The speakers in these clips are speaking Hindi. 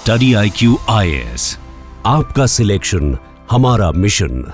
स्टडी IQ IAS, आपका सिलेक्शन हमारा mission.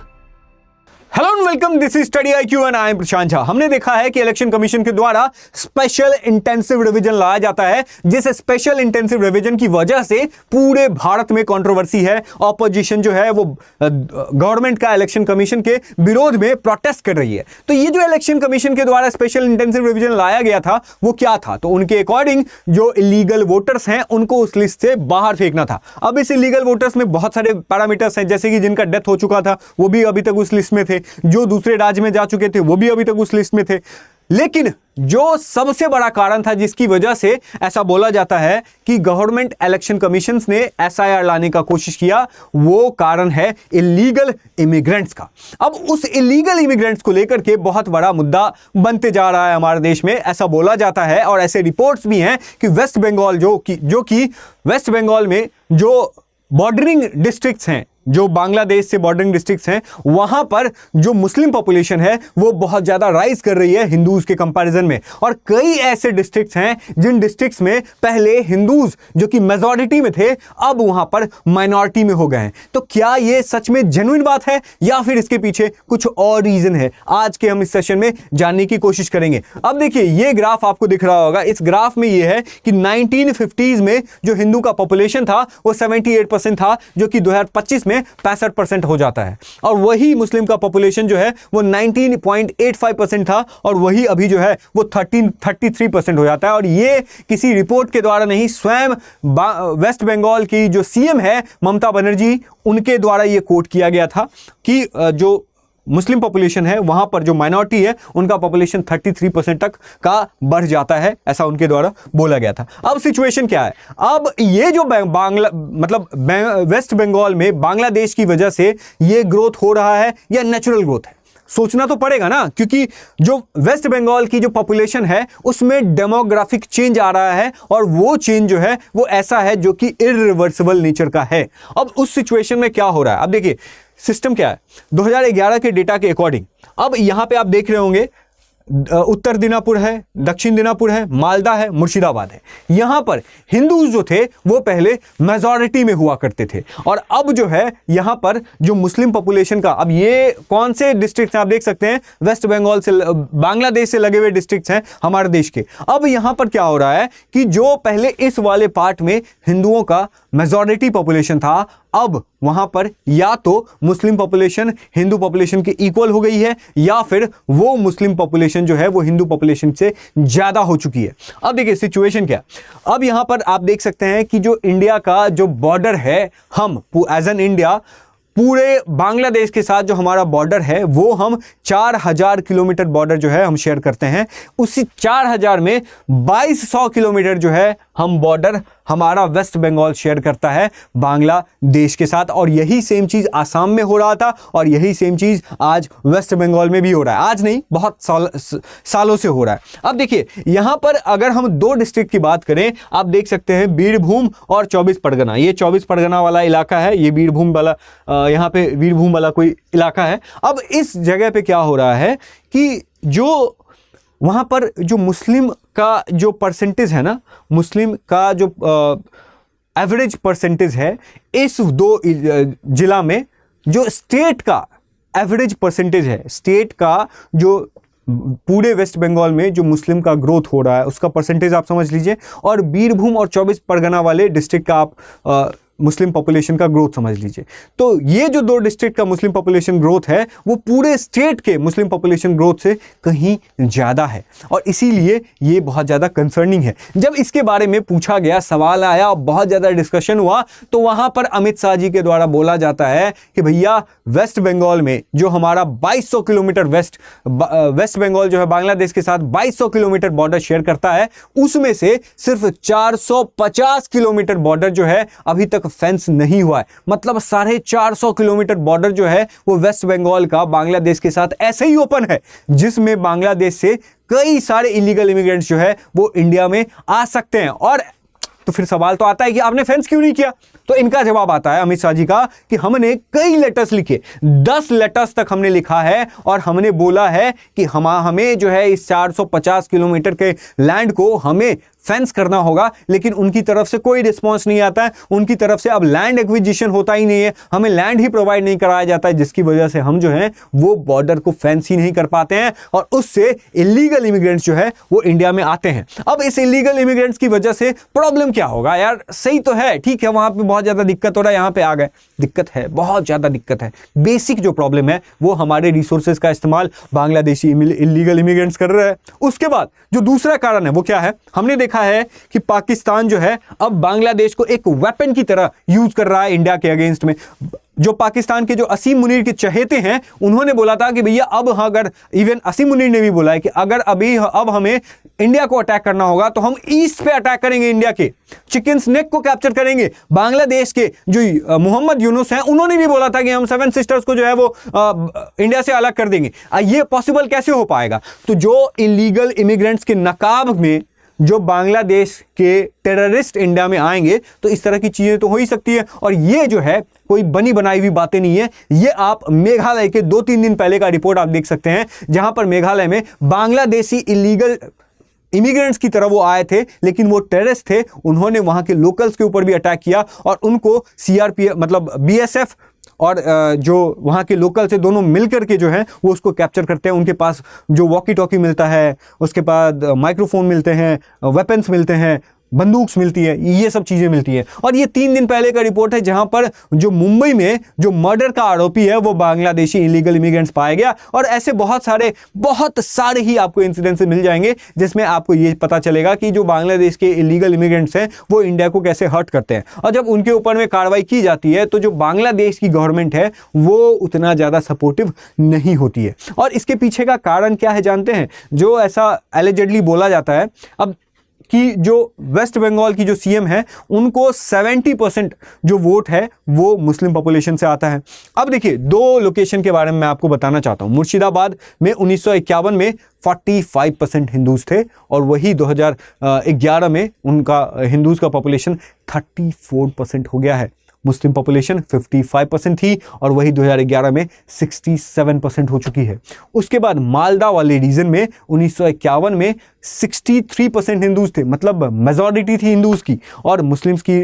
Hello and welcome, this is study IQ and I am Prashant Jha. हमने देखा है कि इलेक्शन कमीशन के द्वारा स्पेशल इंटेंसिव रिवीजन लाया जाता है, जिस स्पेशल इंटेंसिव रिवीजन की वजह से पूरे भारत में कंट्रोवर्सी है। ऑपोजिशन जो है वो गवर्नमेंट का इलेक्शन कमीशन के विरोध में प्रोटेस्ट कर रही है। तो ये जो इलेक्शन कमीशन के द्वारा स्पेशल इंटेंसिव रिवीजन लाया गया था वो क्या था? तो उनके अकॉर्डिंग जो इलीगल वोटर्स हैं उनको उस लिस्ट से बाहर फेंकना था। अब इस इलीगल वोटर्स में बहुत सारे पैरामीटर्स हैं, जैसे कि जिनका डेथ हो चुका था वो भी अभी तक उस लिस्ट में थे, जो दूसरे राज्य में जा चुके थे वो भी अभी तक उस लिस्ट में थे। लेकिन जो सबसे बड़ा कारण था जिसकी वजह से ऐसा बोला जाता है कि गवर्नमेंट इलेक्शन कमीशन ने SIR लाने का कोशिश किया, वो कारण है इलीगल इमिग्रेंट्स का। अब उस इलीगल इमिग्रेंट्स को लेकर के बहुत बड़ा मुद्दा बनते जा रहा है हमारे देश में, ऐसा बोला जाता है। और ऐसे रिपोर्ट्स भी हैं कि वेस्ट बंगाल जो कि वेस्ट बंगाल में जो बॉर्डरिंग डिस्ट्रिक्ट्स हैं, जो बांग्लादेश से बॉर्डरिंग डिस्ट्रिक्ट्स हैं, वहां पर जो मुस्लिम पॉपुलेशन है वो बहुत ज्यादा राइज कर रही है हिंदूज के कंपैरिजन में। और कई ऐसे डिस्ट्रिक्ट्स हैं जिन डिस्ट्रिक्ट्स में पहले हिंदूज जो कि मेजॉरिटी में थे अब वहां पर माइनॉरिटी में हो गए हैं। तो क्या ये सच में जेन्युइन बात है या फिर इसके पीछे कुछ और रीजन है? आज के हम इस सेशन में जानने की कोशिश करेंगे। अब देखिए, ये ग्राफ आपको दिख रहा होगा। इस ग्राफ में ये है कि 1950s में जो हिंदू का पॉपुलेशन था वो 78% था, जो कि 2025 में 65% हो जाता है। और वही मुस्लिम का पॉपुलेशन जो है वो 19.85% था, और वही अभी जो है वो 33% हो जाता है। और ये किसी रिपोर्ट के द्वारा नहीं, स्वयं वेस्ट बंगाल की जो CM है ममता बनर्जी, उनके द्वारा ये कोट किया गया था कि जो मुस्लिम पॉपुलेशन है वहां पर जो माइनॉरिटी है उनका पॉपुलेशन 33% तक का बढ़ जाता है, ऐसा उनके द्वारा बोला गया था। अब सिचुएशन क्या है? अब ये जो वेस्ट बंगाल में बांग्लादेश की वजह से ये ग्रोथ हो रहा है या नेचुरल ग्रोथ है, सोचना तो पड़ेगा ना, क्योंकि जो वेस्ट बंगाल की जो पॉपुलेशन है उसमें डेमोग्राफिक चेंज आ रहा है, और वो चेंज जो है वो ऐसा है जो कि इरिवर्सिबल नेचर का है। अब उस सिचुएशन में क्या हो रहा है? अब देखिए सिस्टम क्या है। 2011 के डेटा के अकॉर्डिंग अब यहां पे आप देख रहे होंगे उत्तर दिनापुर है, दक्षिण दिनापुर है, मालदा है, मुर्शिदाबाद है। यहां पर हिंदूज जो थे वो पहले मेजॉरिटी में हुआ करते थे, और अब जो है यहां पर जो मुस्लिम पॉपुलेशन का, अब ये कौन से डिस्ट्रिक्ट हैं आप देख सकते हैं, वेस्ट बंगाल से बांग्लादेश से लगे हुए डिस्ट्रिक्ट हैं हमारे देश के। अब यहां पर क्या हो रहा है कि जो पहले इस वाले पार्ट में हिंदुओं का मेजॉरिटी पॉपुलेशन था, अब वहां पर या तो मुस्लिम पॉपुलेशन हिंदू पॉपुलेशन के इक्वल हो गई है, या फिर वो मुस्लिम पॉपुलेशन जो है वो हिंदू पॉपुलेशन से ज्यादा हो चुकी है। अब देखिए सिचुएशन क्या, अब यहां पर आप देख सकते हैं कि जो इंडिया का जो बॉर्डर है, हम एज एन इंडिया पूरे बांग्लादेश के साथ जो हमारा बॉर्डर है वो हम 4000 किलोमीटर बॉर्डर जो है हम शेयर करते हैं। उसी 4000 में 2200 किलोमीटर जो है हम बॉर्डर हमारा वेस्ट बंगाल शेयर करता है बांग्लादेश के साथ। और यही सेम चीज आसाम में हो रहा था, और यही सेम चीज आज वेस्ट बंगाल में भी हो रहा है। आज नहीं, बहुत सालों से हो रहा है। अब देखिए यहां पर अगर हम दो डिस्ट्रिक्ट की बात करें, आप देख सकते हैं बीरभूम और 24 परगना। ये 24 परगना वाला इलाका है, ये बीरभूम वाला यहाँ पे बीरभूम वाला कोई इलाका है। अब इस जगह पे क्या हो रहा है कि जो वहां पर जो मुस्लिम का जो परसेंटेज है ना, मुस्लिम का जो एवरेज परसेंटेज है, इस दो जिला में जो स्टेट का एवरेज परसेंटेज है, स्टेट का जो पूरे वेस्ट बंगाल में जो मुस्लिम का ग्रोथ हो रहा है उसका परसेंटेज आप समझ लीजिए, और बीरभूम और 24 परगना वाले डिस्ट्रिक्ट का आप मुस्लिम पॉपुलेशन का ग्रोथ समझ लीजिए। तो ये जो दो डिस्ट्रिक्ट का मुस्लिम पॉपुलेशन ग्रोथ है वो पूरे स्टेट के मुस्लिम पॉपुलेशन ग्रोथ से कहीं ज़्यादा है, और इसीलिए ये बहुत ज़्यादा कंसर्निंग है। जब इसके बारे में पूछा गया, सवाल आया और बहुत ज़्यादा डिस्कशन हुआ, तो वहाँ पर अमित शाह जी के द्वारा बोला जाता है कि भैया वेस्ट बंगाल में जो हमारा 2200 किलोमीटर वेस्ट बंगाल जो है बांग्लादेश के साथ 2200 किलोमीटर बॉर्डर शेयर करता है, उसमें से सिर्फ 450 किलोमीटर बॉर्डर जो है अभी तक फेंस नहीं हुआ है। मतलब 450 किलोमीटर बॉर्डर जो है वो वेस्ट बंगाल का बांग्लादेश के साथ ऐसे ही ओपन है, जिसमें बांग्लादेश से कई सारे इलीगल इमिग्रेंट्स जो है वो इंडिया में आ सकते हैं। और तो फिर सवाल तो आता है कि आपने फेंस क्यों नहीं किया? तो इनका जवाब आता है अमित शाह जी का कि हमने कई लेटर्स लिखे, 10 लेटर्स तक हमने लिखा है, और हमने बोला है कि हमें जो है इस 450 किलोमीटर के लैंड को हमें फेंस करना होगा, लेकिन उनकी तरफ से कोई रिस्पॉन्स नहीं आता है। उनकी तरफ से अब लैंड एक्विजिशन होता ही नहीं है, हमें लैंड ही प्रोवाइड नहीं कराया जाता है, जिसकी वजह से हम जो है वो बॉर्डर को फेंस ही नहीं कर पाते हैं और उससे इलीगल इमिग्रेंट्स जो है वो इंडिया में आते हैं। अब इस इलीगल इमिग्रेंट्स की वजह से प्रॉब्लम क्या होगा यार? सही तो है, ठीक है, वहां पे बहुत ज्यादा दिक्कत हो रहा है, यहां पे आ गए, दिक्कत है, बहुत ज्यादा दिक्कत है। बेसिक जो प्रॉब्लम है वो हमारे रिसोर्सेज का इस्तेमाल बांग्लादेशी इलीगल इमिग्रेंट्स कर रहे हैं। उसके बाद जो दूसरा कारण है वो क्या है? हमने देखा है कि पाकिस्तान जो है अब बांग्लादेश को एक वेपन की तरह यूज कर रहा है इंडिया के अगेंस्ट में। जो पाकिस्तान के जो असीम मुनीर के चहेते हैं, उन्होंने बोला था कि भैया अब अगर, इवन असीम मुनीर ने भी बोला है कि अगर अब हमें इंडिया को अटैक करना होगा तो हम ईस्ट पे अटैक करेंगे, इंडिया के चिकन्स नेक को कैप्चर करेंगे। बांग्लादेश के जो मोहम्मद यूनुस हैं, उन्होंने भी बोला था कि हम सेवन सिस्टर्स को जो है वो इंडिया से अलग कर देंगे। ये पॉसिबल कैसे हो पाएगा? तो जो इलीगल इमिग्रेंट्स के नकाब में जो बांग्लादेश के टेररिस्ट इंडिया में आएंगे तो इस तरह की चीजें तो हो ही सकती है। और ये जो है कोई बनी बनाई हुई बातें नहीं है, ये आप मेघालय के 2-3 दिन पहले का रिपोर्ट आप देख सकते हैं, जहां पर मेघालय में बांग्लादेशी इलीगल इमिग्रेंट्स की तरह वो आए थे, लेकिन वो टेररिस्ट थे, उन्होंने वहां के लोकल्स के ऊपर भी अटैक किया और उनको सीआरपीएफ मतलब बीएसएफ और जो वहाँ के लोकल से दोनों मिलकर के जो है वो उसको कैप्चर करते हैं। उनके पास जो वॉकी टॉकी मिलता है, उसके बाद माइक्रोफोन मिलते हैं, वेपन्स मिलते हैं, बंदूक मिलती है, ये सब चीज़ें मिलती है। और ये 3 दिन पहले का रिपोर्ट है, जहां पर जो मुंबई में जो मर्डर का आरोपी है वो बांग्लादेशी इलीगल इमिग्रेंट्स पाया गया। और ऐसे बहुत सारे ही आपको इंसिडेंट्स मिल जाएंगे जिसमें आपको ये पता चलेगा कि जो बांग्लादेश के इलीगल इमिग्रेंट्स हैं वो इंडिया को कैसे हर्ट करते हैं। और जब उनके ऊपर में कार्रवाई की जाती है तो जो बांग्लादेश की गवर्नमेंट है वो उतना ज़्यादा सपोर्टिव नहीं होती है। और इसके पीछे का कारण क्या है जानते हैं? जो ऐसा एलिजेडली बोला जाता है अब कि जो वेस्ट बंगाल की जो सीएम है उनको 70% जो वोट है वो मुस्लिम पॉपुलेशन से आता है। अब देखिए 2 लोकेशन के बारे में मैं आपको बताना चाहता हूं। मुर्शिदाबाद में 1951 में 45% हिंदूज थे और वही 2011 में उनका हिंदूज का पॉपुलेशन 34% हो गया है। मुस्लिम पॉपुलेशन 55% थी और वही 2011 में 67% हो चुकी है। उसके बाद मालदा वाले रीजन में 1951 में 63% हिंदूज थे, मतलब मेजॉरिटी थी हिंदूज की और मुस्लिम्स की।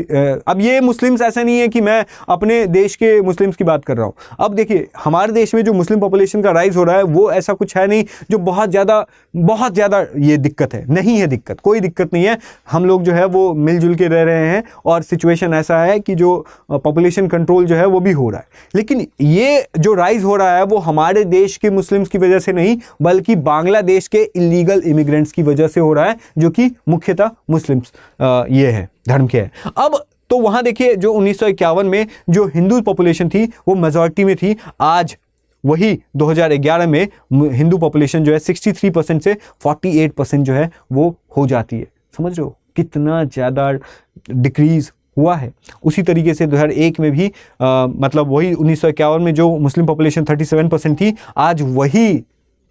अब ये मुस्लिम्स ऐसा नहीं है कि मैं अपने देश के मुस्लिम्स की बात कर रहा हूँ। अब देखिए हमारे देश में जो मुस्लिम पॉपुलेशन का राइज हो रहा है वो ऐसा कुछ है नहीं जो बहुत ज़्यादा ये दिक्कत है, नहीं है दिक्कत, कोई दिक्कत नहीं है। हम लोग जो है वो मिलजुल के रह रहे हैं और सिचुएशन ऐसा है कि जो पॉपुलेशन कंट्रोल जो है वो भी हो रहा है। लेकिन ये जो राइज हो रहा है वो हमारे देश के मुस्लिम्स की वजह से नहीं बल्कि बांग्लादेश के इलीगल इमिग्रेंट्स की वजह से हो रहा है, जो कि मुख्यतः मुस्लिम्स ये है धर्म के है। अब तो वहां देखिए जो 1951 में जो हिंदू पॉपुलेशन थी वो मेजॉरिटी में थी, आज वही 2011 में हिंदू पॉपुलेशन जो है 63% से 48% जो है वो हो जाती है। समझ रहे हो कितना ज़्यादा डिक्रीज हुआ है। उसी तरीके से 2001 में भी मतलब वही 1951 में जो मुस्लिम पॉपुलेशन 37% थी, आज वही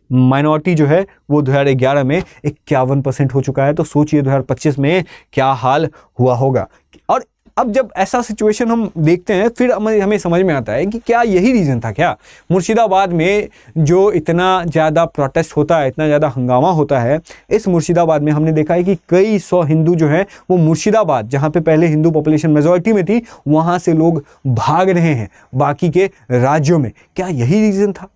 माइनॉरिटी जो है वो 2011 में 51% हो चुका है। तो सोचिए 2025 में क्या हाल हुआ होगा। और अब जब ऐसा सिचुएशन हम देखते हैं फिर हमें समझ में आता है कि क्या यही रीज़न था क्या? मुर्शिदाबाद में जो इतना ज़्यादा प्रोटेस्ट होता है, इतना ज़्यादा हंगामा होता है, इस मुर्शिदाबाद में हमने देखा है कि कई 100 हिंदू जो हैं वो मुर्शिदाबाद, जहाँ पे पहले हिंदू पॉपुलेशन मेजॉरिटी में थी, वहाँ से लोग भाग रहे हैं बाकी के राज्यों में। क्या यही रीज़न था?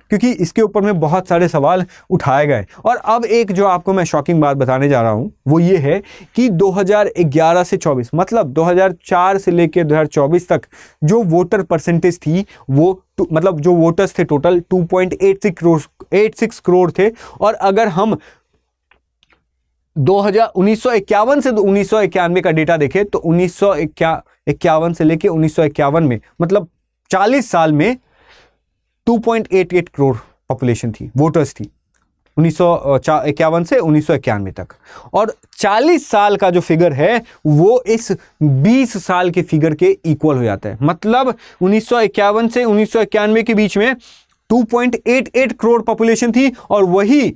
क्योंकि इसके ऊपर में बहुत सारे सवाल उठाए गए। और अब एक जो आपको मैं शॉकिंग बात बताने जा रहा हूँ वो ये है कि 2011 से 24 मतलब 2004 से लेकर 2024 तक जो वोटर परसेंटेज थी वो मतलब जो वोटर्स थे टोटल 2.86 करोड़ थे। और अगर हम 1951 से 1991 का डेटा देखें तो 1951 से लेकर 1951 में मतलब 40 साल में 2.88 करोड़ पॉपुलेशन थी, वोटर्स थी 1951 से 1991 तक। और 40 साल का जो फिगर है वो इस 20 साल के फिगर के इक्वल हो जाता है। मतलब 1951 से 1991 के बीच में 2.88 करोड़ पॉपुलेशन थी और वही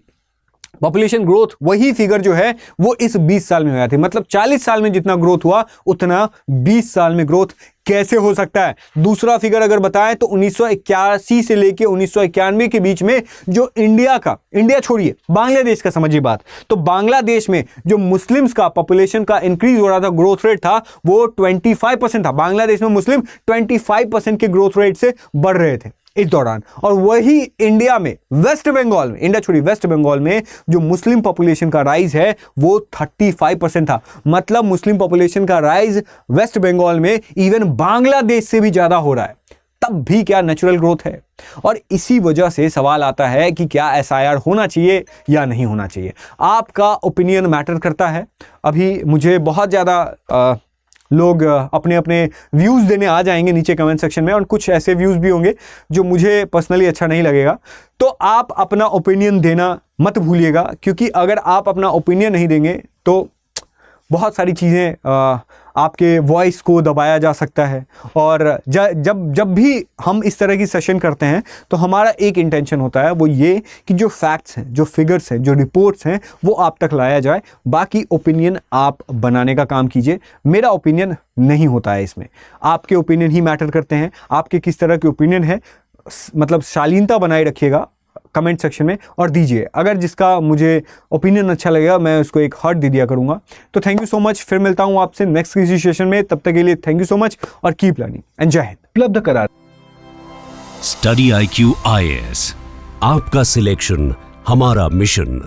पॉपुलेशन ग्रोथ वही फिगर जो है वो इस 20 साल में हुआ था। मतलब 40 साल में जितना ग्रोथ हुआ उतना 20 साल में ग्रोथ कैसे हो सकता है। दूसरा फिगर अगर बताएं तो 1981 से लेके 1991 के बीच में जो इंडिया छोड़िए बांग्लादेश का समझिए बात, तो बांग्लादेश में जो मुस्लिम्स का पॉपुलेशन का इंक्रीज हो रहा था, ग्रोथ रेट था वो 25% था। बांग्लादेश में मुस्लिम 25% के ग्रोथ रेट से बढ़ रहे थे इस दौरान। और वही इंडिया में वेस्ट बंगाल में, इंडिया छोड़िए वेस्ट बंगाल में जो मुस्लिम पॉपुलेशन का राइज है वो 35% था। मतलब मुस्लिम पॉपुलेशन का राइज वेस्ट बंगाल में इवन बांग्लादेश से भी ज्यादा हो रहा है, तब भी क्या नेचुरल ग्रोथ है। और इसी वजह से सवाल आता है कि क्या SIR होना चाहिए या नहीं होना चाहिए। आपका ओपिनियन मैटर करता है। अभी मुझे बहुत ज्यादा लोग अपने अपने व्यूज़ देने आ जाएंगे नीचे कमेंट सेक्शन में, और कुछ ऐसे व्यूज़ भी होंगे जो मुझे पर्सनली अच्छा नहीं लगेगा। तो आप अपना ओपिनियन देना मत भूलिएगा, क्योंकि अगर आप अपना ओपिनियन नहीं देंगे तो बहुत सारी चीज़ें आपके वॉइस को दबाया जा सकता है। और जब भी हम इस तरह की सेशन करते हैं तो हमारा एक इंटेंशन होता है, वो ये कि जो फैक्ट्स हैं, जो फिगर्स हैं, जो रिपोर्ट्स हैं वो आप तक लाया जाए। बाकी ओपिनियन आप बनाने का काम कीजिए। मेरा ओपिनियन नहीं होता है इसमें, आपके ओपिनियन ही मैटर करते हैं। आपके किस तरह के ओपिनियन है, मतलब शालीनता बनाए रखिएगा कमेंट सेक्शन में और दीजिए। अगर जिसका मुझे ओपिनियन अच्छा लगेगा मैं उसको एक हार्ट दे दिया करूंगा। तो थैंक यू सो मच। फिर मिलता हूं आपसे नेक्स्ट किसी सेशन में। तब तक के लिए थैंक यू सो मच और कीप लर्निंग एंड जय हिंद। उपलब्ध करा स्टडी IQ IAS, आपका सिलेक्शन हमारा मिशन।